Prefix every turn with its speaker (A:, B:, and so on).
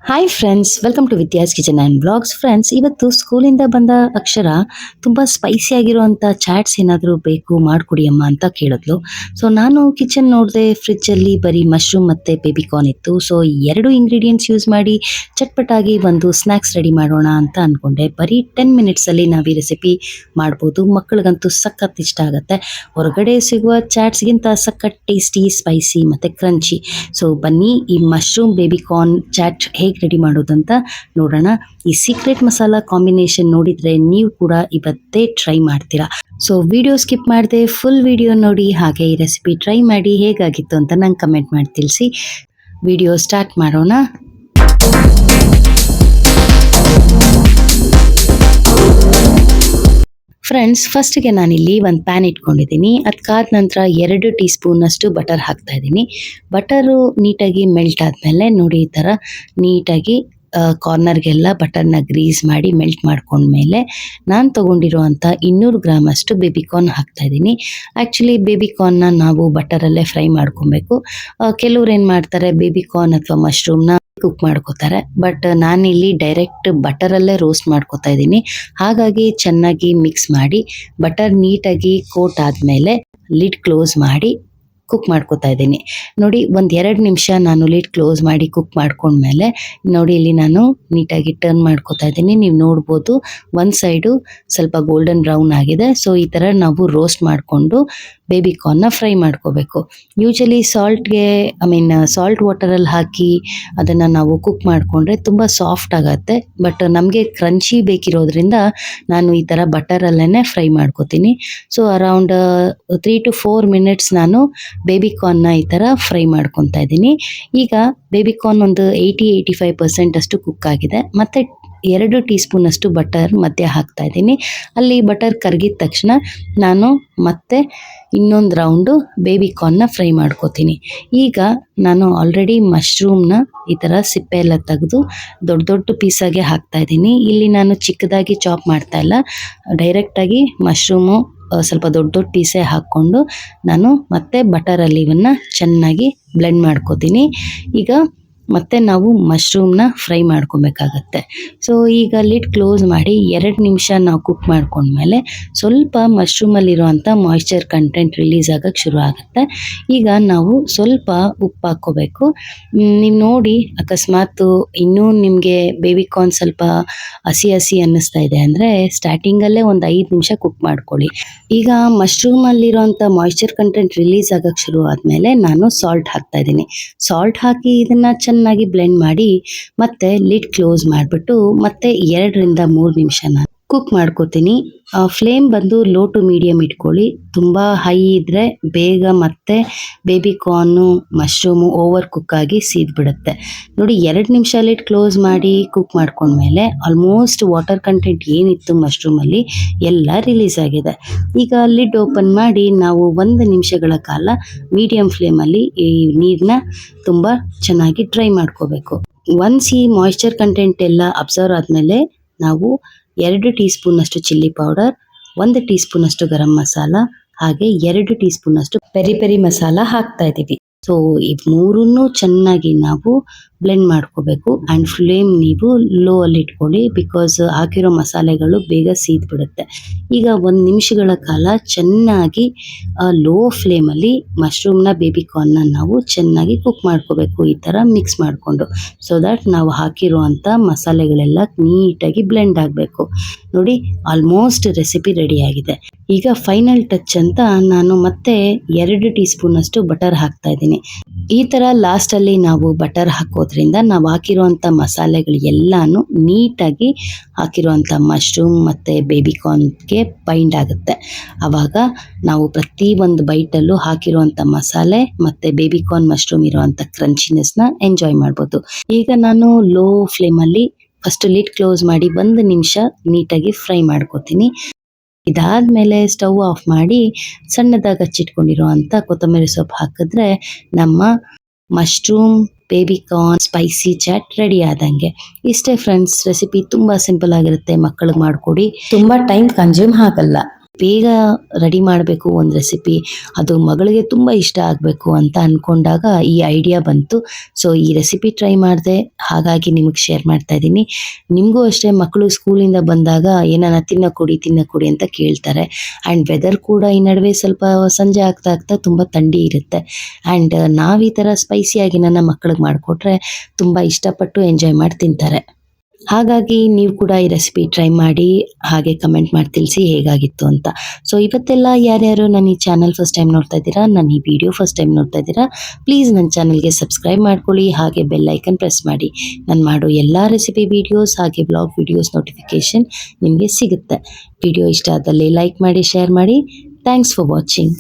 A: Hi friends, welcome to Vidya's kitchen and blogs. Friends, ಇವತ್ತು ಸ್ಕೂಲಿಂದ ಬಂದ ಅಕ್ಷರ ತುಂಬ ಸ್ಪೈಸಿ ಆಗಿರುವಂಥ ಚಾಟ್ಸ್ ಏನಾದರೂ ಬೇಕು ಮಾಡಿಕೊಡಿ ಅಮ್ಮ ಅಂತ ಕೇಳಿದ್ಲು. ಸೊ ನಾನು ಕಿಚನ್ ನೋಡಿದೆ, ಫ್ರಿಜ್ಜಲ್ಲಿ ಬರೀ ಮಶ್ರೂಮ್ ಮತ್ತು ಬೇಬಿಕಾರ್ನ್ ಇತ್ತು. ಸೊ ಎರಡು ಇಂಗ್ರೀಡಿಯೆಂಟ್ಸ್ ಯೂಸ್ ಮಾಡಿ ಚಟ್ಪಟಾಗಿ ಒಂದು ಸ್ನ್ಯಾಕ್ಸ್ ರೆಡಿ ಮಾಡೋಣ ಅಂತ ಅಂದ್ಕೊಂಡೆ. ಬರೀ 10 ಮಿನಿಟ್ಸಲ್ಲಿ ನಾವು ಈ ರೆಸಿಪಿ ಮಾಡ್ಬೋದು. ಮಕ್ಕಳಿಗಂತೂ ಸಖತ್ ಇಷ್ಟ ಆಗುತ್ತೆ. ಹೊರಗಡೆ ಸಿಗುವ ಚಾಟ್ಸ್ಗಿಂತ ಸಖತ್ ಟೇಸ್ಟಿ, ಸ್ಪೈಸಿ ಮತ್ತು ಕ್ರಂಚಿ. ಸೊ ಬನ್ನಿ ಈ ಮಶ್ರೂಮ್ ಬೇಬಿಕಾರ್ನ್ ಚಾಟ್ ಹೇಗೆ ರೆಡಿ ಮಾಡೋದಂತ ನೋಡೋಣ. ಈ ಸೀಕ್ರೆಟ್ ಮಸಾಲಾ ಕಾಂಬಿನೇಷನ್ ನೋಡಿದ್ರೆ ನೀವು ಕೂಡ ಇವತ್ತೇ ಟ್ರೈ ಮಾಡ್ತೀರಾ. ಸೊ ವಿಡಿಯೋ ಸ್ಕಿಪ್ ಮಾಡದೆ ಫುಲ್ ವಿಡಿಯೋ ನೋಡಿ, ಹಾಗೆ ಈ ರೆಸಿಪಿ ಟ್ರೈ ಮಾಡಿ ಹೇಗಾಗಿತ್ತು ಅಂತ ನಂಗೆ ಕಮೆಂಟ್ ಮಾಡಿ ತಿಳಿಸಿ. ವಿಡಿಯೋ ಸ್ಟಾರ್ಟ್ ಮಾಡೋಣ. ಫ್ರೆಂಡ್ಸ್, ಫಸ್ಟ್ಗೆ ನಾನಿಲ್ಲಿ ಒಂದು ಪ್ಯಾನ್ ಇಟ್ಕೊಂಡಿದ್ದೀನಿ. ಅದಕ್ಕಾದ ನಂತರ 2 ಟೀ ಸ್ಪೂನಷ್ಟು ಬಟರ್ ಹಾಕ್ತಾ ಇದ್ದೀನಿ. ಬಟರು ನೀಟಾಗಿ ಮೆಲ್ಟ್ ಆದಮೇಲೆ ನೋಡಿ, ಈ ಥರ ನೀಟಾಗಿ ಕಾರ್ನರ್ಗೆಲ್ಲ ಬಟರ್ನ ಗ್ರೀಸ್ ಮಾಡಿ ಮೆಲ್ಟ್ ಮಾಡ್ಕೊಂಡ್ಮೇಲೆ ನಾನು ತೊಗೊಂಡಿರುವಂಥ 200 ಗ್ರಾಮ್ ಅಷ್ಟು ಬೇಬಿಕಾರ್ನ್ ಹಾಕ್ತಾಯಿದ್ದೀನಿ. ಆ್ಯಕ್ಚುಲಿ ಬೇಬಿಕಾರ್ನ್ನ ನಾವು ಬಟರಲ್ಲೇ ಫ್ರೈ ಮಾಡ್ಕೊಬೇಕು. ಕೆಲವ್ರು ಏನು ಮಾಡ್ತಾರೆ, ಬೇಬಿಕಾರ್ನ್ ಅಥವಾ ಮಶ್ರೂಮ್ನ ಕುಕ್ ಮಾಡ್ಕೋತಾರೆ. ಬಟ್ ನಾನಿಲ್ಲಿ ಡೈರೆಕ್ಟ್ ಬಟರಲ್ಲೇ ರೋಸ್ಟ್ ಮಾಡ್ಕೋತಾ ಇದ್ದೀನಿ. ಹಾಗಾಗಿ ಚೆನ್ನಾಗಿ ಮಿಕ್ಸ್ ಮಾಡಿ ಬಟರ್ ನೀಟಾಗಿ ಕೋಟ್ ಆದಮೇಲೆ ಲಿಡ್ ಕ್ಲೋಸ್ ಮಾಡಿ ಕುಕ್ ಮಾಡ್ಕೋತಾ ಇದ್ದೀನಿ. ನೋಡಿ, 1-2 ನಿಮಿಷ ನಾನು ಲಿಡ್ ಕ್ಲೋಸ್ ಮಾಡಿ ಕುಕ್ ಮಾಡ್ಕೊಂಡ್ಮೇಲೆ ನೋಡಿ, ಇಲ್ಲಿ ನಾನು ನೀಟಾಗಿ ಟರ್ನ್ ಮಾಡ್ಕೋತಾ ಇದ್ದೀನಿ. ನೀವು ನೋಡ್ಬೋದು, ಒಂದು ಸೈಡು ಸ್ವಲ್ಪ ಗೋಲ್ಡನ್ ಬ್ರೌನ್ ಆಗಿದೆ. ಸೊ ಈ ಥರ ನಾವು ರೋಸ್ಟ್ ಮಾಡಿಕೊಂಡು ಬೇಬಿಕಾರ್ನ್ನ ಫ್ರೈ ಮಾಡ್ಕೋಬೇಕು. ಯೂಶಲಿ ಸಾಲ್ಟ್ ವಾಟರಲ್ಲಿ ಹಾಕಿ ಅದನ್ನು ನಾವು ಕುಕ್ ಮಾಡಿಕೊಂಡ್ರೆ ತುಂಬ ಸಾಫ್ಟ್ ಆಗುತ್ತೆ. ಬಟ್ ನಮಗೆ ಕ್ರಂಚಿ ಬೇಕಿರೋದ್ರಿಂದ ನಾನು ಈ ಥರ ಬಟರಲ್ಲೇ ಫ್ರೈ ಮಾಡ್ಕೋತೀನಿ. ಸೊ ಅರೌಂಡ್ 3 to 4 ಮಿನಿಟ್ಸ್ ನಾನು ಬೇಬಿಕಾರ್ನ್ನ ಈ ಥರ ಫ್ರೈ ಮಾಡ್ಕೊತಾ ಇದ್ದೀನಿ. ಈಗ ಬೇಬಿಕಾರ್ನ್ ಒಂದು 80-85% ಅಷ್ಟು ಕುಕ್ ಆಗಿದೆ. ಮತ್ತು 2 ಟೀ ಸ್ಪೂನಷ್ಟು ಬಟರ್ ಮಧ್ಯೆ ಹಾಕ್ತಾ ಇದ್ದೀನಿ. ಅಲ್ಲಿ ಬಟರ್ ಕರಗಿದ ತಕ್ಷಣ ನಾನು ಮತ್ತೆ ಇನ್ನೊಂದು ರೌಂಡು ಬೇಬಿಕಾರ್ನ್ನ ಫ್ರೈ ಮಾಡ್ಕೋತೀನಿ. ಈಗ ನಾನು ಆಲ್ರೆಡಿ ಮಶ್ರೂಮ್ನ ಈ ಥರ ಸಿಪ್ಪೆ ಎಲ್ಲ ತೆಗೆದು ದೊಡ್ಡ ದೊಡ್ಡ ಪೀಸಾಗೆ ಹಾಕ್ತಾ ಇದ್ದೀನಿ. ಇಲ್ಲಿ ನಾನು ಚಿಕ್ಕದಾಗಿ ಚಾಪ್ ಮಾಡ್ತಾ ಇಲ್ಲ, ಡೈರೆಕ್ಟಾಗಿ ಮಶ್ರೂಮು ಸ್ವಲ್ಪ ದೊಡ್ಡ ದೊಡ್ಡ ಪೀಸೇ ಹಾಕ್ಕೊಂಡು ನಾನು ಮತ್ತೆ ಬಟರಲ್ಲಿ ಇವನ್ನ ಚೆನ್ನಾಗಿ ಬ್ಲೆಂಡ್ ಮಾಡ್ಕೋತೀನಿ. ಈಗ ಮತ್ತೆ ನಾವು ಮಶ್ರೂಮ್ನ ಫ್ರೈ ಮಾಡ್ಕೊಬೇಕಾಗತ್ತೆ. ಸೊ ಈಗ ಲಿಡ್ ಕ್ಲೋಸ್ ಮಾಡಿ 2 ನಿಮಿಷ ನಾವು ಕುಕ್ ಮಾಡ್ಕೊಂಡ್ಮೇಲೆ ಸ್ವಲ್ಪ ಮಶ್ರೂಮಲ್ಲಿರುವಂಥ ಮಾಯ್ಶ್ಚರ್ ಕಂಟೆಂಟ್ ರಿಲೀಸ್ ಆಗೋಕ್ಕೆ ಶುರು ಆಗುತ್ತೆ. ಈಗ ನಾವು ಸ್ವಲ್ಪ ಉಪ್ಪು ಹಾಕ್ಕೋಬೇಕು. ನೀವು ನೋಡಿ, ಅಕಸ್ಮಾತ್ ಇನ್ನೂ ನಿಮಗೆ ಬೇಬಿಕಾರ್ನ್ ಸ್ವಲ್ಪ ಹಸಿ ಅನ್ನಿಸ್ತಾ ಇದೆ ಅಂದರೆ ಸ್ಟಾರ್ಟಿಂಗಲ್ಲೇ ಒಂದು 5 ನಿಮಿಷ ಕುಕ್ ಮಾಡ್ಕೊಳ್ಳಿ. ಈಗ ಮಶ್ರೂಮಲ್ಲಿರುವಂಥ ಮಾಯ್ಶ್ಚರ್ ಕಂಟೆಂಟ್ ರಿಲೀಸ್ ಆಗೋಕ್ಕೆ ಶುರು ಆದಮೇಲೆ ನಾನು ಸಾಲ್ಟ್ ಹಾಕ್ತಾ ಇದ್ದೀನಿ. ಸಾಲ್ಟ್ ಹಾಕಿ ಇದನ್ನು ಚೆನ್ನಾಗಿ ಬ್ಲೆಂಡ್ ಮಾಡಿ ಮತ್ತೆ ಲಿಡ್ ಕ್ಲೋಸ್ ಮಾಡಿಬಿಟ್ಟು ಮತ್ತೆ 2-3 ನಿಮಿಷ ನಾನು ಕುಕ್ ಮಾಡ್ಕೋತೀನಿ. ಫ್ಲೇಮ್ ಬಂದು ಲೋ ಟು ಮೀಡಿಯಮ್ ಇಟ್ಕೊಳ್ಳಿ. ತುಂಬ ಹೈ ಇದ್ದರೆ ಬೇಗ ಮತ್ತೆ ಬೇಬಿಕಾರ್ನು ಮಶ್ರೂಮು ಓವರ್ ಕುಕ್ ಆಗಿ ಸೀದ್ಬಿಡುತ್ತೆ. ನೋಡಿ, 2 ನಿಮಿಷ ಲಿಡ್ ಕ್ಲೋಸ್ ಮಾಡಿ ಕುಕ್ ಮಾಡ್ಕೊಂಡ್ಮೇಲೆ ಆಲ್ಮೋಸ್ಟ್ ವಾಟರ್ ಕಂಟೆಂಟ್ ಏನಿತ್ತು ಮಶ್ರೂಮಲ್ಲಿ ಎಲ್ಲ ರಿಲೀಸ್ ಆಗಿದೆ. ಈಗ ಲಿಡ್ ಓಪನ್ ಮಾಡಿ ನಾವು 1 ನಿಮಿಷಗಳ ಕಾಲ ಮೀಡಿಯಮ್ ಫ್ಲೇಮಲ್ಲಿ ಈ ನೀರನ್ನ ತುಂಬ ಚೆನ್ನಾಗಿ ಡ್ರೈ ಮಾಡ್ಕೋಬೇಕು. ಒನ್ಸ್ ಈ ಮಾಯ್ಶ್ಚರ್ ಕಂಟೆಂಟ್ ಎಲ್ಲ ಅಬ್ಸರ್ವ್ ಆದಮೇಲೆ ನಾವು 2 ಟೀ ಸ್ಪೂನಷ್ಟು ಚಿಲ್ಲಿ ಪೌಡರ್, 1 ಟೀ ಸ್ಪೂನಷ್ಟು ಗರಂ ಮಸಾಲ, ಹಾಗೆ 2 ಟೀ ಸ್ಪೂನಷ್ಟು ಪೆರಿ ಪೆರಿ ಮಸಾಲ ಹಾಕ್ತಾ ಇದ್ದೀವಿ. ಸೊ ಈ ಮೂರನ್ನು ಚೆನ್ನಾಗಿ ನಾವು ಬ್ಲೆಂಡ್ ಮಾಡ್ಕೋಬೇಕು. ಆ್ಯಂಡ್ ಫ್ಲೇಮ್ ನೀವು ಲೋ ಅಲ್ಲಿ ಇಟ್ಕೊಳ್ಳಿ, ಬಿಕಾಸ್ ಹಾಕಿರೋ ಮಸಾಲೆಗಳು ಬೇಗ ಸೀದ್ಬಿಡುತ್ತೆ. ಈಗ 1 ನಿಮಿಷಗಳ ಕಾಲ ಚೆನ್ನಾಗಿ ಲೋ ಫ್ಲೇಮಲ್ಲಿ ಮಶ್ರೂಮ್ನ ಬೇಬಿಕಾರ್ನ್ನ ನಾವು ಚೆನ್ನಾಗಿ ಕುಕ್ ಮಾಡ್ಕೋಬೇಕು, ಈ ಥರ ಮಿಕ್ಸ್ ಮಾಡಿಕೊಂಡು. ಸೊ ದ್ಯಾಟ್ ನಾವು ಹಾಕಿರುವಂಥ ಮಸಾಲೆಗಳೆಲ್ಲ ನೀಟಾಗಿ ಬ್ಲೆಂಡ್ ಆಗಬೇಕು. ನೋಡಿ, ಆಲ್ಮೋಸ್ಟ್ ರೆಸಿಪಿ ರೆಡಿಯಾಗಿದೆ. ಈಗ ಫೈನಲ್ ಟಚ್ ಅಂತ ನಾನು ಮತ್ತೆ 2 ಟೀ ಸ್ಪೂನಷ್ಟು ಬಟರ್ ಹಾಕ್ತಾ ಇದ್ದೀನಿ. ಈ ಥರ ಲಾಸ್ಟಲ್ಲಿ ನಾವು ಬಟರ್ ಹಾಕೋದ್ರಿಂದ ನಾವು ಹಾಕಿರುವಂಥ ಮಸಾಲೆಗಳು ಎಲ್ಲನೂ ನೀಟಾಗಿ ಹಾಕಿರುವಂಥ ಮಶ್ರೂಮ್ ಮತ್ತು ಬೇಬಿಕಾರ್ನ್ಗೆ ಬೈಂಡ್ ಆಗುತ್ತೆ. ಆವಾಗ ನಾವು ಪ್ರತಿ ಒಂದು ಬೈಟಲ್ಲೂ ಹಾಕಿರುವಂಥ ಮಸಾಲೆ ಮತ್ತು ಬೇಬಿಕಾರ್ನ್ ಮಶ್ರೂಮ್ ಇರುವಂಥ ಕ್ರಂಚಿನೆಸ್ನ ಎಂಜಾಯ್ ಮಾಡ್ಬೋದು. ಈಗ ನಾನು ಲೋ ಫ್ಲೇಮಲ್ಲಿ ಫಸ್ಟ್ ಲಿಡ್ ಕ್ಲೋಸ್ ಮಾಡಿ 1 ನಿಮಿಷ ನೀಟಾಗಿ ಫ್ರೈ ಮಾಡ್ಕೋತೀನಿ. ಇದಾದಮೇಲೆ ಸ್ಟವ್ ಆಫ್ ಮಾಡಿ ಸಣ್ಣದಾಗಿ ಹಚ್ಚಿಟ್ಕೊಂಡಿರುವಂಥ ಕೊತ್ತಂಬರಿ ಸೊಪ್ಪು ಹಾಕಿದ್ರೆ ನಮ್ಮ mushroom baby corn spicy chaat ready ಆದಂಗೆ. ಇಷ್ಟೇ ಫ್ರೆಂಡ್ಸ್, ರೆಸಿಪಿ ತುಂಬ ಸಿಂಪಲ್ ಆಗಿರುತ್ತೆ. ಮಕ್ಕಳಿಗೆ ಮಾಡಿಕೊಡಿ, ತುಂಬ ಟೈಮ್ ಕನ್ಸ್ಯೂಮ್ ಆಗಲ್ಲ. ಬೇಗ ರೆಡಿ ಮಾಡಬೇಕು ಒಂದು ರೆಸಿಪಿ, ಅದು ಮಗಳಿಗೆ ತುಂಬ ಇಷ್ಟ ಆಗಬೇಕು ಅಂತ ಅಂದ್ಕೊಂಡಾಗ ಈ ಐಡಿಯಾ ಬಂತು. ಸೊ ಈ ರೆಸಿಪಿ ಟ್ರೈ ಮಾಡಿದೆ, ಹಾಗಾಗಿ ನಿಮಗೆ ಶೇರ್ ಮಾಡ್ತಾ ಇದ್ದೀನಿ. ನಿಮಗೂ ಅಷ್ಟೇ ಮಕ್ಕಳು ಸ್ಕೂಲಿಂದ ಬಂದಾಗ ಏನಾನ ತಿನ್ನೋ ಕೊಡಿ ಅಂತ ಕೇಳ್ತಾರೆ. ಆ್ಯಂಡ್ ವೆದರ್ ಕೂಡ ಈ ನಡುವೆ ಸ್ವಲ್ಪ ಸಂಜೆ ಆಗ್ತಾ ಆಗ್ತಾ ತುಂಬ ಥಂಡಿ ಇರುತ್ತೆ. ಆ್ಯಂಡ್ ನಾವು ಈ ಥರ ಸ್ಪೈಸಿಯಾಗಿ ನನ್ನ ಮಕ್ಕಳಿಗೆ ಮಾಡಿಕೊಟ್ರೆ ತುಂಬ ಇಷ್ಟಪಟ್ಟು ಎಂಜಾಯ್ ಮಾಡಿ ತಿಂತಾರೆ. ಹಾಗಾಗಿ ನೀವು ಕೂಡ ಈ ರೆಸಿಪಿ ಟ್ರೈ ಮಾಡಿ, ಹಾಗೆ ಕಮೆಂಟ್ ಮಾಡಿ ತಿಳಿಸಿ ಹೇಗಾಗಿತ್ತು ಅಂತ. ಸೊ ಇವತ್ತೆಲ್ಲ ಯಾರ್ಯಾರು ನನ್ನ ಈ ಚಾನಲ್ ಫಸ್ಟ್ ಟೈಮ್ ನೋಡ್ತಾ ಇದ್ದೀರಾ, ನನ್ನ ಈ ವಿಡಿಯೋ ಫಸ್ಟ್ ಟೈಮ್ ನೋಡ್ತಾ ಇದ್ದೀರಾ, ಪ್ಲೀಸ್ ನನ್ನ ಚಾನಲ್ಗೆ ಸಬ್ಸ್ಕ್ರೈಬ್ ಮಾಡ್ಕೊಳ್ಳಿ, ಹಾಗೆ ಬೆಲ್ ಐಕನ್ ಪ್ರೆಸ್ ಮಾಡಿ. ನಾನು ಮಾಡೋ ಎಲ್ಲ ರೆಸಿಪಿ ವೀಡಿಯೋಸ್ ಹಾಗೆ ಬ್ಲಾಗ್ ವೀಡಿಯೋಸ್ ನೋಟಿಫಿಕೇಷನ್ ನಿಮಗೆ ಸಿಗುತ್ತೆ. ವಿಡಿಯೋ ಇಷ್ಟ ಆದಲ್ಲಿ ಲೈಕ್ ಮಾಡಿ, ಶೇರ್ ಮಾಡಿ. Thanks for watching.